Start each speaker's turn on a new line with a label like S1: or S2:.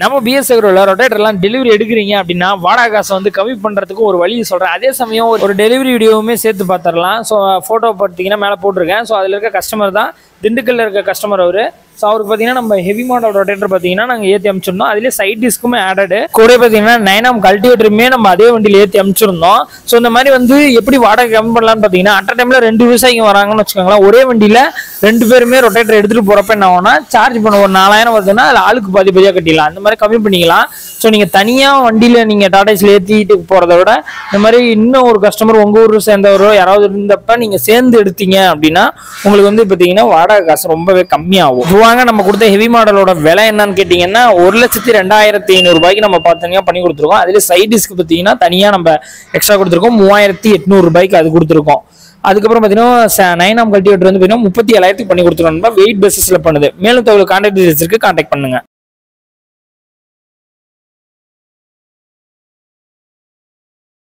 S1: நம்ம PS அக்ரோல ரொட்டேட்டர்லாம் delivery எடுக்கிறீங்க அப்படின்னா வாடகை காசை வந்து கம்மி பண்ணுறதுக்கு ஒரு வழி சொல்கிறேன். அதே சமயம் ஒரு டெலிவரி வீடியோவுமே சேர்த்து பார்த்துடலாம். ஸோ ஃபோட்டோ பார்த்தீங்கன்னா மேலே போட்டிருக்கேன். ஸோ அதில் இருக்க கஸ்டமர் தான், திண்டுக்கல்ல இருக்க கஸ்டமர் அவர். ஸோ அவருக்கு பார்த்தீங்கன்னா நம்ம ஹெவி மாடல் ரொட்டேட்டர் பார்த்தீங்கன்னா நாங்கள் ஏற்றி அனுப்பிச்சிருந்தோம். அதிலே சைட் டிஸ்க்குமே ஆடடு கூட பார்த்தீங்கன்னா 9M கல்டிவேட்டருமே நம்ம அதே வண்டியில் ஏற்றி அனுப்பிச்சிருந்தோம். ஸோ இந்த மாதிரி வந்து எப்படி வாடகை கம்மி பண்ணலான்னு பார்த்தீங்கன்னா அட் டைமில் 2 விவசாயிங்க வராங்கன்னு வச்சுக்கோங்களேன். ஒரே வண்டியில் 2 பேருமே ரொட்டேட்டர் எடுத்துகிட்டு போகிறப்ப என்ன ஆகும்னா சார்ஜ் பண்ண ஒரு 4000 வருதுன்னா அதில் ஆளுக்கு பாதியாக கட்டிடலாம். அந்த மாதிரி கம்மி பண்ணிக்கலாம். ஸோ நீங்கள் தனியாக வண்டியில் நீங்கள் டாடாஸில் ஏற்றிட்டு போகிறத விட இந்த மாதிரி இன்னும் ஒரு கஸ்டமர் உங்கள் ஊர் சேர்ந்தவரோ யாராவது இருந்தப்ப நீங்கள் சேர்ந்து எடுத்தீங்க அப்படின்னா உங்களுக்கு வந்து பார்த்தீங்கன்னா வாடகை காசு ரொம்பவே கம்மியாகும். வாங்க நம்ம கொடுத்த ஹெவி மாடலோட விலை என்னன்னு கேட்டிங்கன்னா 1,02,500 ரூபாய்க்கு நம்ம தனியாக பண்ணி கொடுத்துருக்கோம். அதில் சைட் டிஸ்க் பார்த்தீங்கன்னா தனியாக நம்ம எக்ஸ்ட்ரா கொடுத்துருக்கோம். 3,800 ரூபாய்க்கு அது கொடுத்துருக்கோம். அதுக்கப்புறம் பார்த்தீங்கன்னா 9M கல்டிவேட்டர் வந்து பார்த்தீங்கன்னா 37,000 பண்ணி கொடுத்துருக்கோம். வெயிட் பேசிஸில் பண்ணுது. மேலும் தகவல் கான்டாக்ட் டீடைல்ஸ் இருக்கு, கான்டாக்ட் பண்ணுங்க.